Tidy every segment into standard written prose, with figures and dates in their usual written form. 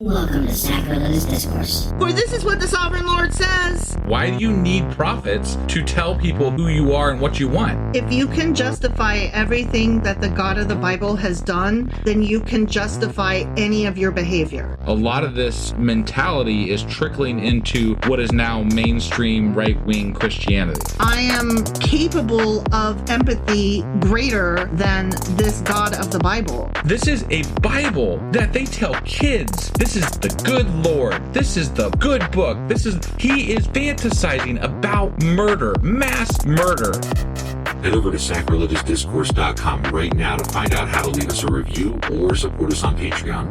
Welcome to Sacrilegious Discourse. For this is what the Sovereign Lord says. Why do you need prophets to tell people who you are and what you want? If you can justify everything that the God of the Bible has done, then you can justify any of your behavior. A lot of this mentality is trickling into what is now mainstream right-wing Christianity. I am capable of empathy greater than this God of the Bible. This is a Bible that they tell kids. This is the good Lord. This is the good book. He is fantasizing about murder, mass murder. Head over to sacrilegiousdiscourse.com right now to find out how to leave us a review or support us on Patreon.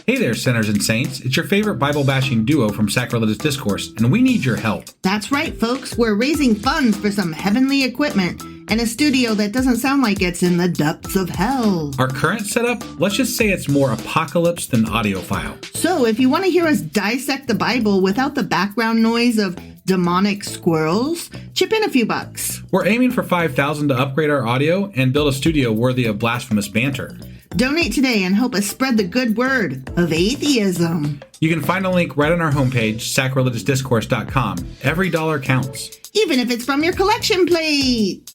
Hey there, sinners and saints. It's your favorite Bible-bashing duo from Sacrilegious Discourse, and we need your help. That's right, folks. We're raising funds for some heavenly equipment and a studio that doesn't sound like it's in the depths of hell. Our current setup, let's just say it's more apocalypse than audiophile. So if you want to hear us dissect the Bible without the background noise of demonic squirrels, chip in a few bucks. We're aiming for $5,000 to upgrade our audio and build a studio worthy of blasphemous banter. Donate today and help us spread the good word of atheism. You can find a link right on our homepage, sacrilegiousdiscourse.com. Every dollar counts. Even if it's from your collection plate.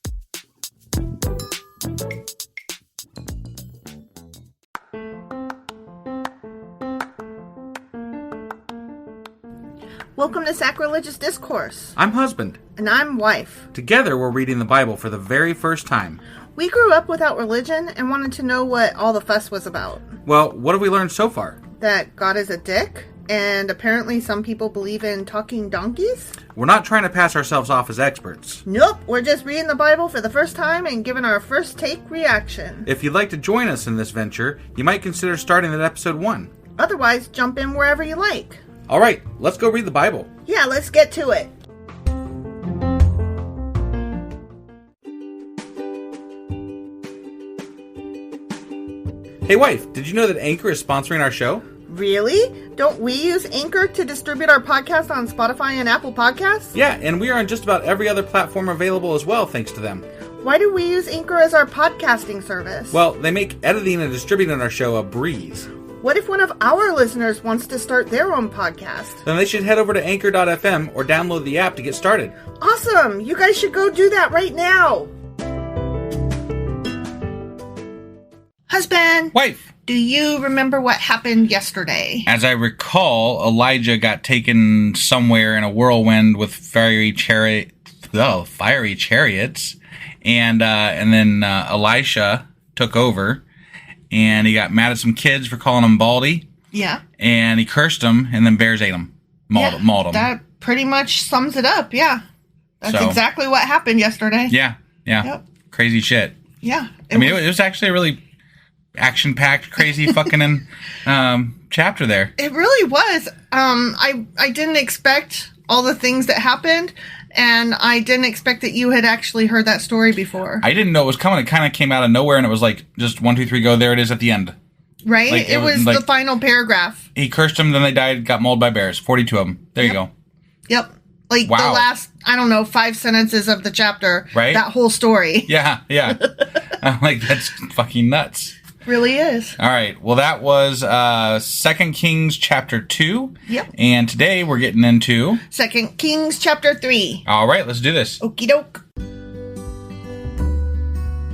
Welcome to Sacrilegious Discourse. I'm husband. And I'm wife. Together we're reading the Bible for the very first time. We grew up without religion and wanted to know what all the fuss was about. Well, what have we learned so far? That God is a dick, and apparently some people believe in talking donkeys? We're not trying to pass ourselves off as experts. Nope, we're just reading the Bible for the first time and giving our first take reaction. If you'd like to join us in this venture, you might consider starting at episode 1. Otherwise, jump in wherever you like. All right, let's go read the Bible. Yeah, let's get to it. Hey wife, did you know that Anchor is sponsoring our show? Really? Don't we use Anchor to distribute our podcast on Spotify and Apple Podcasts? Yeah, and we are on just about every other platform available as well, thanks to them. Why do we use Anchor as our podcasting service? Well, they make editing and distributing our show a breeze. What if one of our listeners wants to start their own podcast? Then they should head over to anchor.fm or download the app to get started. Awesome! You guys should go do that right now! Husband! Wife! Do you remember what happened yesterday? As I recall, Elijah got taken somewhere in a whirlwind with fiery chariots, and then Elisha took over, and he got mad at some kids for calling him Baldy. Yeah. And he cursed them, and then bears ate them. Mauled them. That pretty much sums it up, yeah. That's exactly what happened yesterday. Yeah. Yep. Crazy shit. Yeah. It was actually a really action-packed, crazy fucking chapter there. It really was. I didn't expect all the things that happened, and I didn't expect that you had actually heard that story before. I didn't know it was coming. It kind of came out of nowhere, and it was like, just 1, 2, 3, go, there it is at the end. Right? Like, it was like, the final paragraph. He cursed them, then they died, got mauled by bears. 42 of them. There you go. Yep. Like wow. The last, 5 sentences of the chapter. Right? That whole story. Yeah. I'm like, that's fucking nuts. Really is. All right. Well, that was 2 Kings chapter 2. Yep. And today we're getting into 2 Kings chapter 3. All right, let's do this. Okie doke.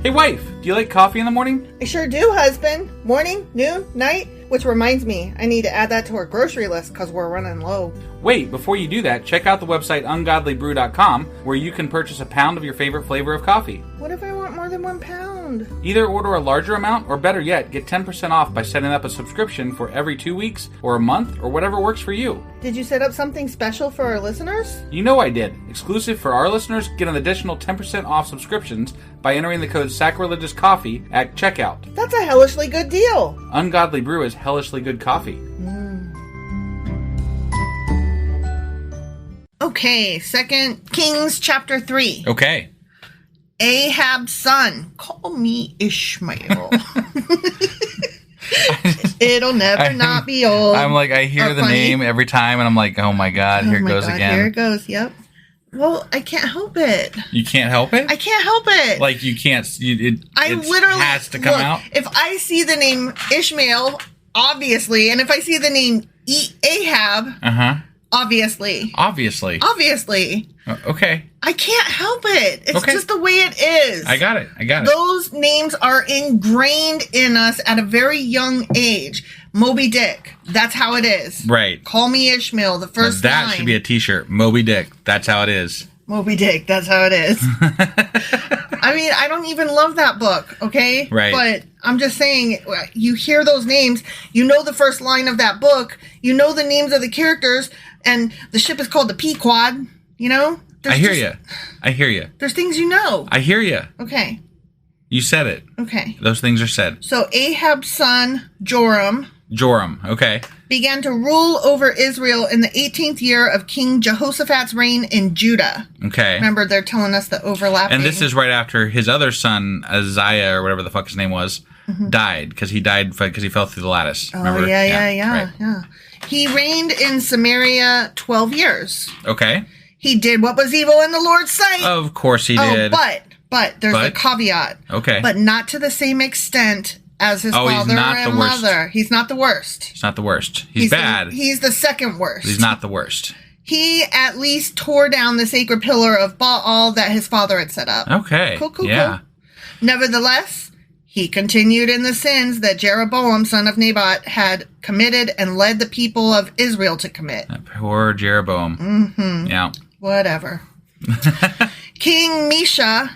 Hey wife, do you like coffee in the morning? I sure do, husband. Morning, noon, night. Which reminds me, I need to add that to our grocery list because we're running low. Wait, before you do that, check out the website ungodlybrew.com where you can purchase a pound of your favorite flavor of coffee. What if I want more than 1 pound? Either order a larger amount, or better yet, get 10% off by setting up a subscription for every 2 weeks, or a month, or whatever works for you. Did you set up something special for our listeners? You know I did. Exclusive for our listeners, get an additional 10% off subscriptions by entering the code SACRILEGIOUSCOFFEE at checkout. That's a hellishly good deal. Ungodly Brew is hellishly good coffee. Okay, 2 Kings chapter 3. Okay. Ahab's son. Call me Ishmael. It'll never not be old. I'm like, I hear the funny. name every time, and I'm like, oh my God, here it goes again. Here it goes, yep. Well, I can't help it. You can't help it? I can't help it. Like, you can't... It literally has to come out? If I see the name Ishmael, obviously, and if I see the name Ahab... Uh-huh. Obviously. Okay. I can't help it. It's Okay. just the way it is. I got it. Those names are ingrained in us at a very young age. Moby Dick. That's how it is. Right. Call me Ishmael, the first That line. should be a t-shirt. Moby Dick. That's how it is. Moby Dick. That's how it is. I mean, I don't even love that book, okay? Right. But I'm just saying, you hear those names, you know the first line of that book, you know the names of the characters, and the ship is called the Pequod, you know? I hear you. There's things you know. I hear you. Okay. You said it. Okay. Those things are said. So Ahab's son, Joram, Okay. began to rule over Israel in the 18th year of King Jehoshaphat's reign in Judah. Okay. Remember, they're telling us the overlapping. And this is right after his other son, Uzziah, or whatever the fuck his name was, died. Because he fell through the lattice. Remember? Oh, yeah. Right. He reigned in Samaria 12 years. Okay. He did what was evil in the Lord's sight. Of course he did. But there's a caveat. Okay. But not to the same extent as his father and mother. He's not the worst. He's not the worst. He's bad. He's the second worst. He's not the worst. He at least tore down the sacred pillar of Baal that his father had set up. Okay. Cool. Nevertheless, he continued in the sins that Jeroboam, son of Nebat, had committed and led the people of Israel to commit. That poor Jeroboam. Mm-hmm. Yeah. Whatever. King Mesha...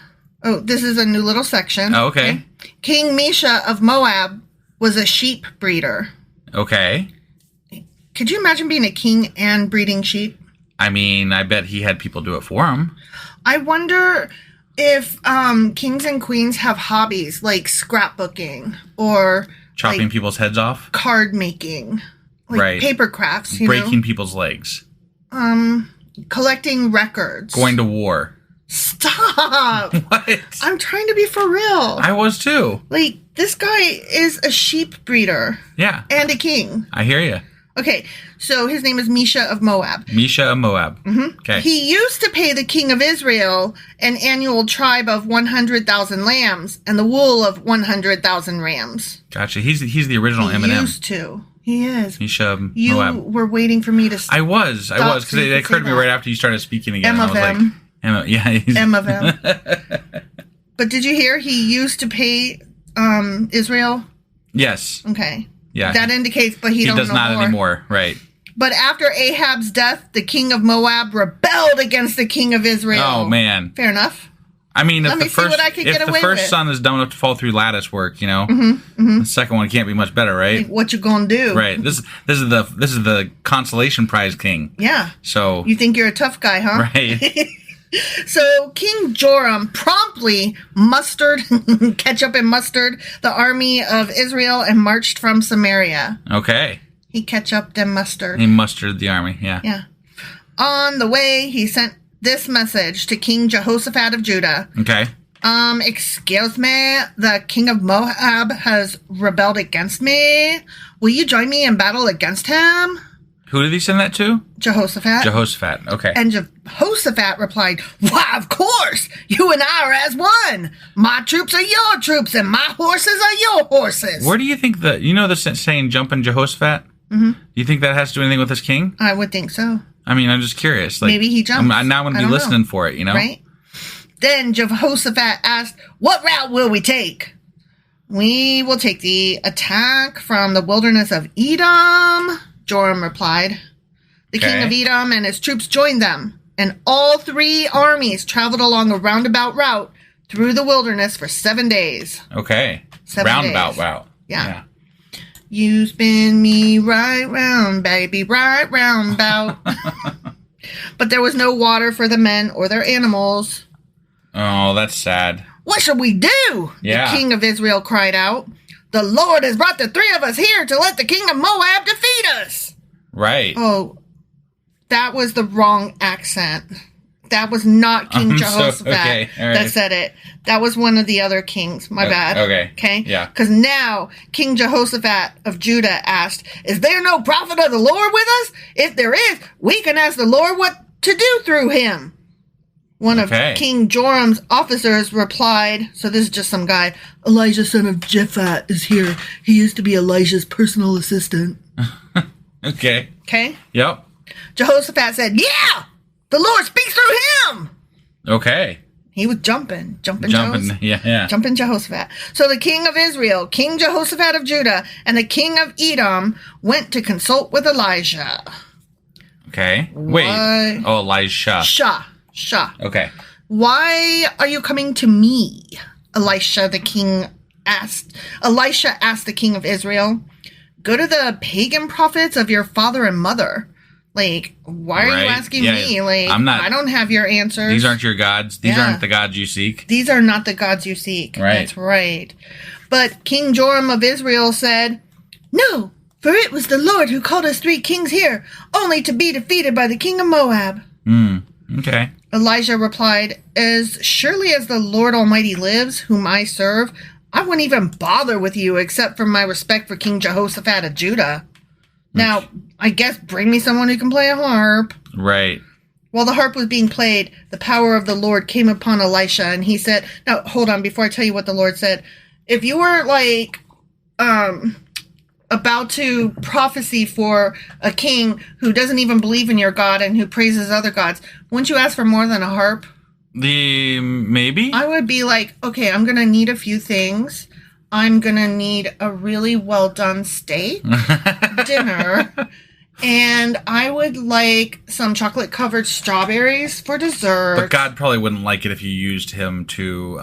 Oh, this is a new little section. Oh, okay. King Mesha of Moab was a sheep breeder. Okay. Could you imagine being a king and breeding sheep? I mean, I bet he had people do it for him. I wonder if kings and queens have hobbies like scrapbooking or chopping people's heads off, card making, like paper crafts, breaking people's legs, collecting records, going to war. Stop! What? I'm trying to be for real. I was too. Like, this guy is a sheep breeder. Yeah. And a king. I hear you. Okay, so his name is Mesha of Moab. Mesha of Moab. Mm-hmm. Okay. He used to pay the king of Israel an annual tribe of 100,000 lambs and the wool of 100,000 rams. Gotcha. He's the original Eminem. He used to. He is. Mesha of Moab. You were waiting for me to I was, because it occurred to me right after you started speaking again. M of M. Emma, yeah. M of M. But did you hear he used to pay Israel? Yes. Okay. Yeah. That indicates, but he does not anymore. Right. But after Ahab's death, the king of Moab rebelled against the king of Israel. Oh, man. Fair enough. I mean, if Let me see what I could get away the first with. son is dumb enough to fall through lattice work, the second one can't be much better, right? Like, what you gonna do? Right. This is the consolation prize king. Yeah. So you think you're a tough guy, huh? Right. So King Joram promptly ketchup and mustard the army of Israel and marched from Samaria. Okay. He ketchuped and mustard. He mustered the army, yeah. Yeah. On the way, he sent this message to King Jehoshaphat of Judah. Okay. Excuse me, the king of Moab has rebelled against me. Will you join me in battle against him? Who did he send that to? Jehoshaphat. Jehoshaphat, okay. And Jehoshaphat replied, why, of course! You and I are as one! My troops are your troops, and my horses are your horses! Where do you think the saying, jumping Jehoshaphat? Mm-hmm. Do you think that has to do anything with this king? I would think so. I mean, I'm just curious. Like, maybe he jumps. Now I'm going to be listening for it, Right? Then Jehoshaphat asked, what route will we take? We will take the attack from the wilderness of Edom, Joram replied. The king of Edom and his troops joined them, and all three armies traveled along a roundabout route through the wilderness for 7 days. Okay. 7 roundabout days. route. Yeah. You spin me right round, baby, right roundabout. But there was no water for the men or their animals. Oh, that's sad. What should we do? Yeah. The king of Israel cried out. The Lord has brought the three of us here to let the king of Moab defeat us. Right. Oh, that was the wrong accent. That was not King Jehoshaphat that said it. That was one of the other kings. My bad. Okay. Okay? Yeah. Because now King Jehoshaphat of Judah asked, is there no prophet of the Lord with us? If there is, we can ask the Lord what to do through him. One of King Joram's officers replied, so this is just some guy, Elijah son of Japhat is here. He used to be Elijah's personal assistant. Okay. Okay? Yep. Jehoshaphat said, yeah! The Lord speaks through him! Okay. He was jumping Yeah. Jumping Jehoshaphat. So the king of Israel, King Jehoshaphat of Judah, and the king of Edom went to consult with Elijah. Okay. Wait. Oh, Elisha. Shah. Okay. Why are you coming to me? Elisha asked the king of Israel. Go to the pagan prophets of your father and mother. Like, why are you asking me? Like, I don't have your answers. These aren't your gods. These aren't the gods you seek. These are not the gods you seek. Right. That's right. But King Joram of Israel said, no, for it was the Lord who called us 3 kings here, only to be defeated by the king of Moab. Okay. Elijah replied, as surely as the Lord Almighty lives, whom I serve, I wouldn't even bother with you except for my respect for King Jehoshaphat of Judah. Now, I guess bring me someone who can play a harp. Right. While the harp was being played, the power of the Lord came upon Elisha, and he said, now, hold on, before I tell you what the Lord said. If you were, like, about to prophecy for a king who doesn't even believe in your God and who praises other gods, wouldn't you ask for more than a harp? Maybe? I would be like, okay, I'm going to need a few things. I'm going to need a really well done steak dinner. And I would like some chocolate covered strawberries for dessert. But God probably wouldn't like it if you used him to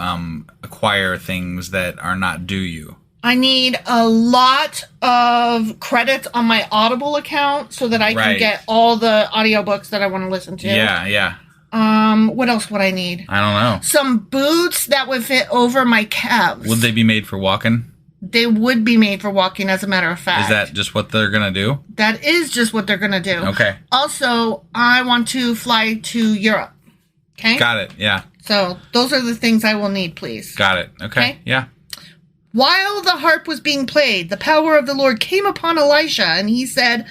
acquire things that are not due you. I need a lot of credits on my Audible account so that I can get all the audiobooks that I want to listen to. Yeah. What else would I need? I don't know. Some boots that would fit over my calves. Would they be made for walking? They would be made for walking, as a matter of fact. Is that just what they're going to do? That is just what they're going to do. Okay. Also, I want to fly to Europe. Okay? Got it, yeah. So, those are the things I will need, please. Got it, okay. Yeah. While the harp was being played, the power of the Lord came upon Elisha, and he said,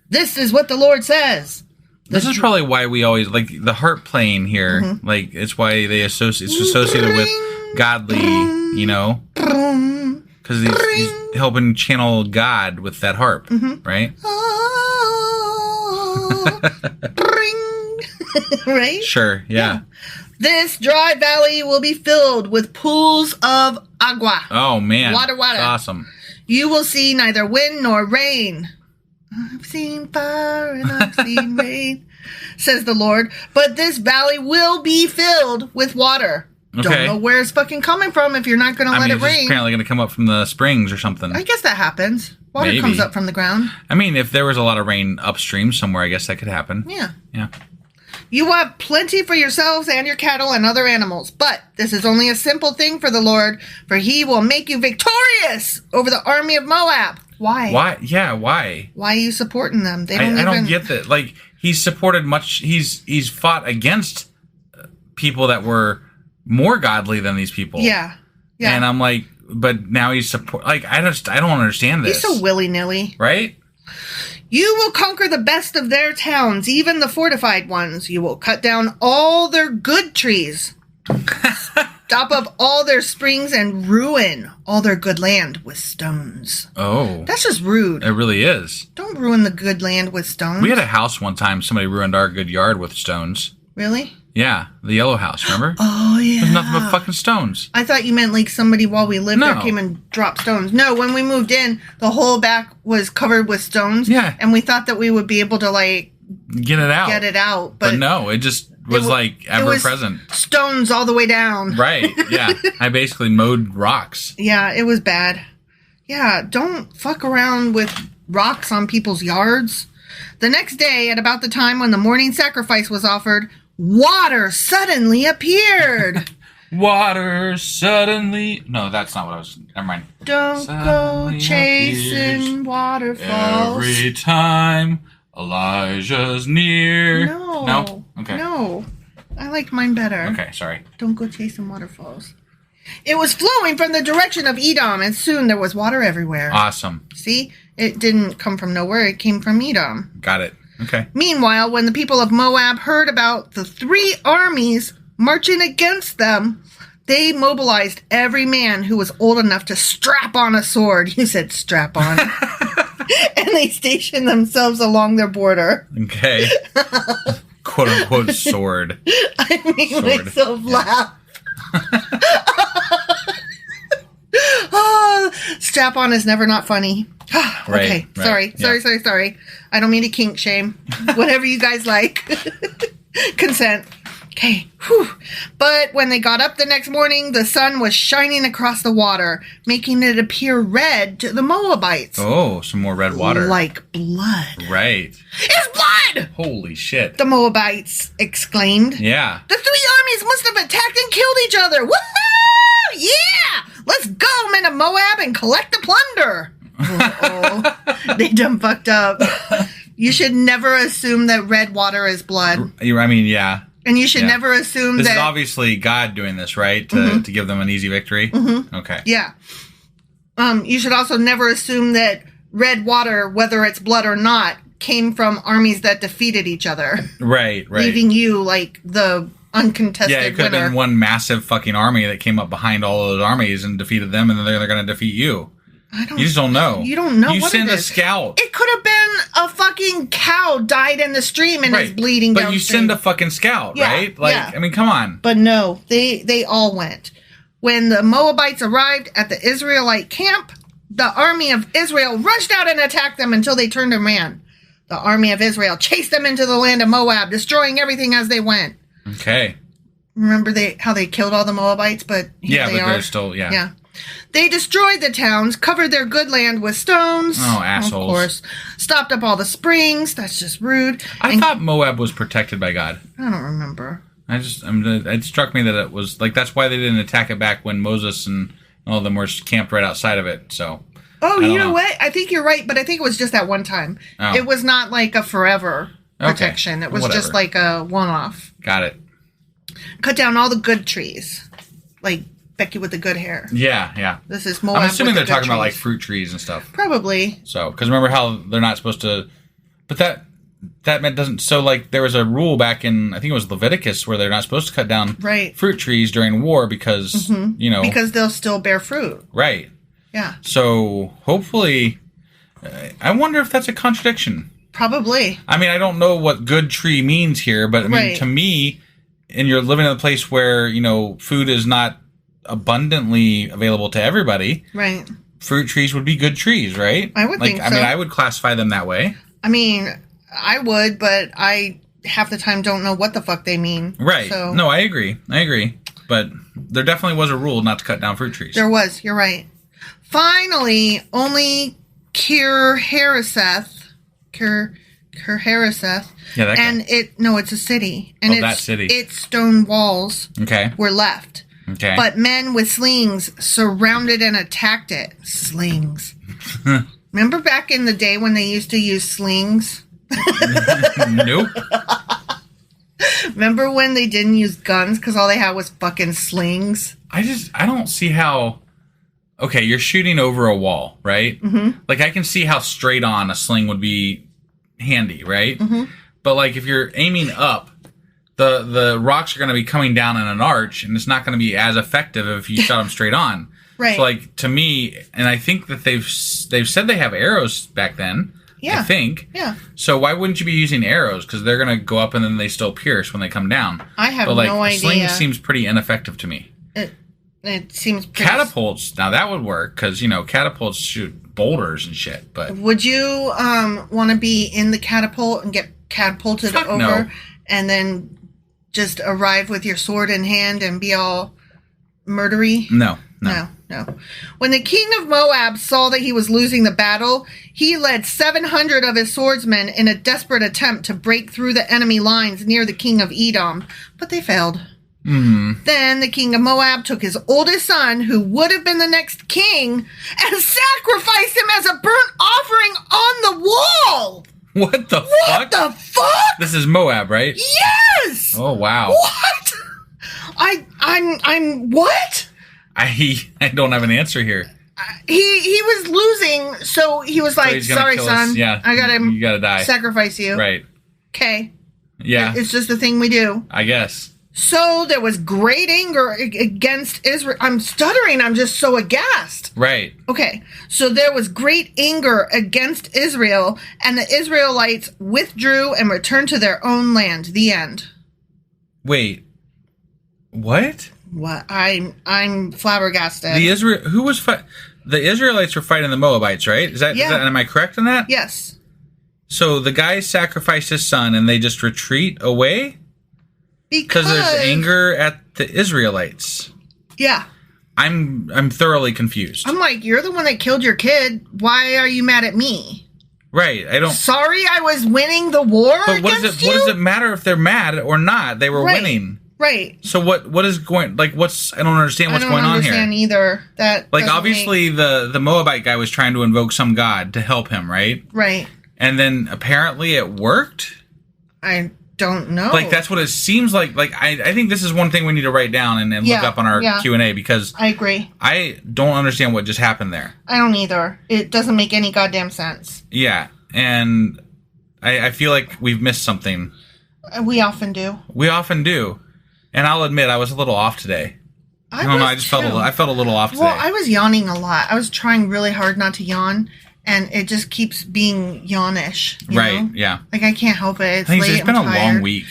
this is what the Lord says. This is probably why we always, like, the harp playing here, like, it's why it's associated with godly, you know? Because he's helping channel God with that harp, right? Right? Sure, yeah. This dry valley will be filled with pools of agua. Oh, man. Water. That's awesome. You will see neither wind nor rain. I've seen fire and I've seen rain, says the Lord. But this valley will be filled with water. Okay. Don't know where it's fucking coming from if you're not going to let it rain. It's apparently going to come up from the springs or something. I guess that happens. Water comes up from the ground. I mean, if there was a lot of rain upstream somewhere, I guess that could happen. Yeah. Yeah. You will have plenty for yourselves and your cattle and other animals. But this is only a simple thing for the Lord, for he will make you victorious over the army of Moab. Why? Why? Yeah, why? Why are you supporting them? They I don't get that. Like, he's supported much. He's fought against people that were more godly than these people. Yeah. And I'm like, but now he's support. Like, I don't understand this. He's so willy-nilly. Right? You will conquer the best of their towns, even the fortified ones. You will cut down all their good trees, stop up all their springs, and ruin all their good land with stones. Oh. That's just rude. It really is. Don't ruin the good land with stones. We had a house one time, somebody ruined our good yard with stones. Really? Yeah, the yellow house, remember? Oh, yeah. There's nothing but fucking stones. I thought you meant like somebody while we lived there came and dropped stones. No, when we moved in, the whole back was covered with stones. Yeah. And we thought that we would be able to like get it out. But no, it just was like ever present. Stones all the way down. Right, yeah. I basically mowed rocks. Yeah, it was bad. Yeah, don't fuck around with rocks on people's yards. The next day, at about the time when the morning sacrifice was offered, water suddenly appeared. Water suddenly... No, that's not what I was... Never mind. Don't go chasing waterfalls. Every time Elijah's near. No. Okay. No. I liked mine better. Okay, sorry. Don't go chasing waterfalls. It was flowing from the direction of Edom, and soon there was water everywhere. Awesome. See? It didn't come from nowhere. It came from Edom. Got it. Okay. Meanwhile, when the people of Moab heard about the 3 armies marching against them, they mobilized every man who was old enough to strap on a sword. You said strap on. And they stationed themselves along their border. Okay. Quote unquote sword. I made Sword. myself laugh. Oh, strap on is never not funny. Okay, Right, sorry. I don't mean to kink shame. Whatever you guys like. Consent. Okay. Whew. But when they got up the next morning, the sun was shining across the water, making it appear red to the Moabites. Oh, some more red water. Like blood. Right. It's blood! Holy shit. The Moabites exclaimed. Yeah. The three armies must have attacked and killed each other. Woohoo! Yeah! Let's go, men of Moab, and collect the plunder. They done fucked up. You should never assume that red water is blood. I mean, yeah. And you should never assume this that... is obviously God doing this, right? To give them an easy victory? Mm-hmm. Okay. Yeah. You should also never assume that red water, whether it's blood or not, came from armies that defeated each other. Right. Leaving you, like, the uncontested winner. Yeah, it could have been one massive fucking army that came up behind all of those armies and defeated them, and then they're going to defeat you. You just don't know. You don't know you what send it a is. scout. It could have been a fucking cow died in the stream and is bleeding But downstream. you send a fucking scout, Yeah, right? Like, yeah. I mean, come on. But no, they all went. When the Moabites arrived at the Israelite camp, the army of Israel rushed out and attacked them until they turned and ran. The army of Israel chased them into the land of Moab, destroying everything as they went. Okay. Remember how they killed all the Moabites, but here they are. They're still, Yeah. They destroyed the towns, covered their good land with stones. Oh, assholes. Of course. Stopped up all the springs. That's just rude. I thought Moab was protected by God. I don't remember. It struck me that it was, like, that's why they didn't attack it back when Moses and all of them were camped right outside of it, so. Oh, you know what? I think you're right, but I think it was just that one time. Oh. It was not like a forever protection. It was Whatever. just like a one-off. Got it. Cut down all the good trees. Like Becky with the good hair. Yeah. This is Moab. I'm assuming with they're the good talking about, like, trees. fruit trees and stuff. Probably. So, because remember how they're not supposed to, but that doesn't, so, like, there was a rule back in, I think it was Leviticus, where they're not supposed to cut down fruit trees during war because, because they'll still bear fruit. Right. Yeah. So, hopefully, I wonder if that's a contradiction. Probably. I mean, I don't know what good tree means here, but I mean, to me, and you're living in a place where, food is not abundantly available to everybody. Right. Fruit trees would be good trees, right? I would think so. I mean, I would classify them that way. I mean, I would, but I half the time don't know what the fuck they mean. Right. So. No, I agree. But there definitely was a rule not to cut down fruit trees. There was. You're right. Finally, only Kir-Hareseth. Yeah, that guy. And it's a city. And that city. Its stone walls were left. Okay. But men with slings surrounded and attacked it. Slings. Remember back in the day when they used to use slings? Nope. Remember when they didn't use guns because all they had was fucking slings? I don't see how. Okay, you're shooting over a wall, right? Mm-hmm. Like, I can see how straight on a sling would be handy, right? Mm-hmm. But, like, if you're aiming up, the rocks are going to be coming down in an arch, and it's not going to be as effective if you shot them straight on. Right. So, like, to me, and I think that they've said they have arrows back then. Yeah. I think. Yeah. So why wouldn't you be using arrows? Because they're going to go up and then they still pierce when they come down. I have no idea. Sling seems pretty ineffective to me. It seems pretty... Catapults, now that would work, because, catapults shoot boulders and shit, but... Would you want to be in the catapult and get catapulted over no. and then just arrive with your sword in hand and be all murdery? No. When the king of Moab saw that he was losing the battle, he led 700 of his swordsmen in a desperate attempt to break through the enemy lines near the king of Edom, but they failed. Mm. Then the king of Moab took his oldest son, who would have been the next king, and sacrificed him as a burnt offering on the wall. What the fuck? What the fuck? This is Moab, right? Yes! Oh, wow. What? I'm what? I don't have an answer here. He was losing, so he was like, he's gonna sorry, kill son. us. Yeah, you gotta die. Sacrifice you. Right. Okay. Yeah. It's just a thing we do. I guess. So there was great anger against Israel. I'm stuttering. I'm just so aghast. Right. Okay. So there was great anger against Israel, and the Israelites withdrew and returned to their own land. The end. Wait. What? What? I'm flabbergasted. The Israelites were fighting the Moabites, right? Is that, am I correct on that? Yes. So the guy sacrificed his son and they just retreat away? Because there's anger at the Israelites. Yeah. I'm thoroughly confused. I'm like, you're the one that killed your kid. Why are you mad at me? Right. I don't. Sorry, I was winning the war. But what does it matter if they're mad or not? They were winning. Right. So what is going? I don't understand what's going on here. I don't understand either. That obviously the Moabite guy was trying to invoke some god to help him, right? Right. And then apparently it worked. I don't know. That's what it seems like. I think this is one thing we need to write down and look up on our Q&A, because I agree. I don't understand what just happened there. I don't either. It doesn't make any goddamn sense. Yeah, and I feel like we've missed something. We often do. And I'll admit I was a little off today. I don't know. I just felt a little off today. Well, I was yawning a lot. I was trying really hard not to yawn. And it just keeps being yawnish. Right, know? Yeah. I can't help it. It's late. It's been a long week,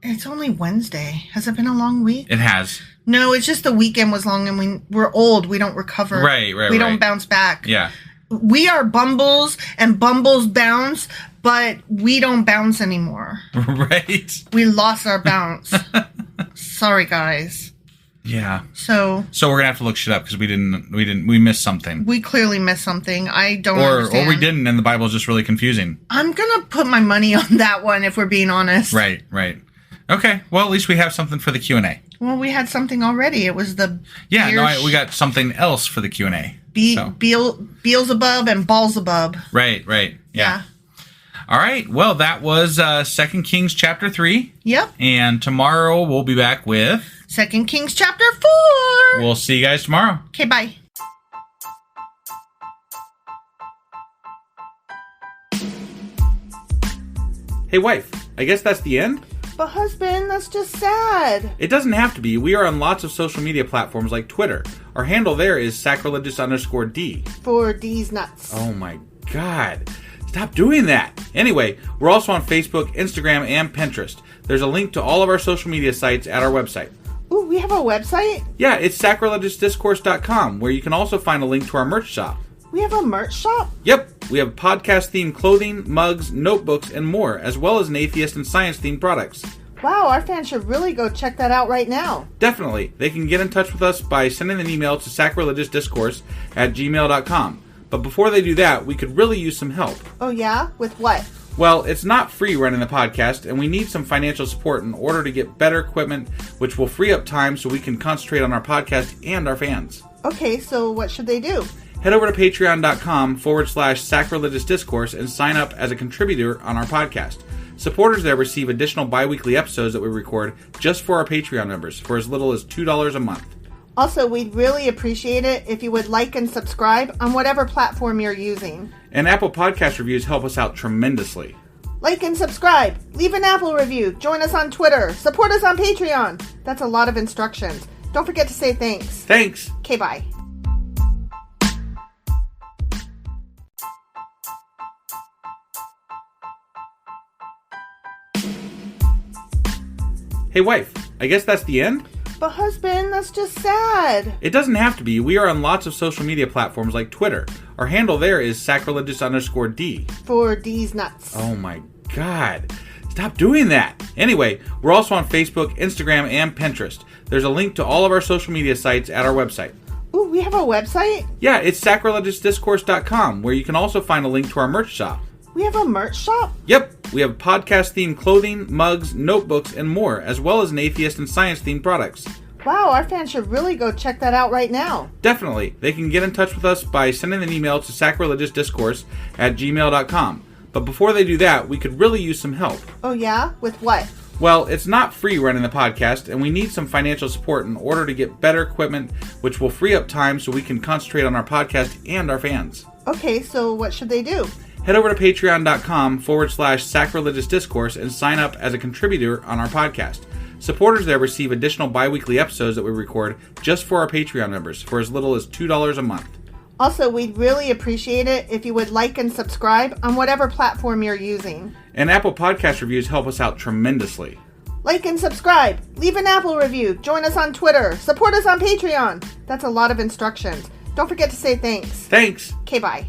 It's only Wednesday. Has it been a long week? It has. No, it's just the weekend was long and we're old. We don't recover. Right. We don't bounce back. Yeah. We are bumbles and bumbles bounce, but we don't bounce anymore. Right. We lost our bounce. Sorry, guys. Yeah. So we're gonna have to look shit up because we missed something. We clearly missed something. I don't understand. Or we didn't, and the Bible's just really confusing. I'm gonna put my money on that one if we're being honest. Right. Okay. Well, at least we have something for the Q&A. Well, we had something already. It was the we got something else for the Q&A. Beelzebub and Ballsabub. Right. Yeah. All right. Well, that was 2 Kings chapter 3. Yep. And tomorrow we'll be back with 2 Kings chapter 4. We'll see you guys tomorrow. Okay, bye. Hey, wife, I guess that's the end? But husband, that's just sad. It doesn't have to be. We are on lots of social media platforms like Twitter. Our handle there is sacrilegious_D. For D's nuts. Oh my God. Stop doing that. Anyway, we're also on Facebook, Instagram, and Pinterest. There's a link to all of our social media sites at our website. Ooh, we have a website? Yeah, it's sacrilegiousdiscourse.com, where you can also find a link to our merch shop. We have a merch shop? Yep, we have podcast-themed clothing, mugs, notebooks, and more, as well as an atheist and science-themed products. Wow, our fans should really go check that out right now. Definitely. They can get in touch with us by sending an email to sacrilegiousdiscourse@gmail.com. But before they do that, we could really use some help. Oh yeah? With what? Well, it's not free running the podcast, and we need some financial support in order to get better equipment, which will free up time so we can concentrate on our podcast and our fans. Okay, so what should they do? Head over to patreon.com/sacrilegiousdiscourse and sign up as a contributor on our podcast. Supporters there receive additional bi-weekly episodes that we record just for our Patreon members for as little as $2 a month. Also, we'd really appreciate it if you would like and subscribe on whatever platform you're using. And Apple Podcast reviews help us out tremendously. Like and subscribe. Leave an Apple review. Join us on Twitter. Support us on Patreon. That's a lot of instructions. Don't forget to say thanks. Thanks. Okay, bye. Hey, wife, I guess that's the end? But husband, that's just sad. It doesn't have to be. We are on lots of social media platforms like Twitter. Our handle there is sacrilegious_D. For D's nuts. Oh my God. Stop doing that. Anyway, we're also on Facebook, Instagram, and Pinterest. There's a link to all of our social media sites at our website. Ooh, we have a website? Yeah, it's sacrilegiousdiscourse.com, where you can also find a link to our merch shop. We have a merch shop? Yep, we have podcast-themed clothing, mugs, notebooks, and more, as well as an atheist and science-themed products. Wow, our fans should really go check that out right now. Definitely. They can get in touch with us by sending an email to sacrilegiousdiscourse@gmail.com. But before they do that, we could really use some help. Oh yeah? With what? Well, it's not free running the podcast, and we need some financial support in order to get better equipment, which will free up time so we can concentrate on our podcast and our fans. Okay, so what should they do? Head over to patreon.com/sacrilegiousdiscourse and sign up as a contributor on our podcast. Supporters there receive additional bi-weekly episodes that we record just for our Patreon members for as little as $2 a month. Also, we'd really appreciate it if you would like and subscribe on whatever platform you're using. And Apple Podcast reviews help us out tremendously. Like and subscribe. Leave an Apple review. Join us on Twitter. Support us on Patreon. That's a lot of instructions. Don't forget to say thanks. Thanks. Okay, bye.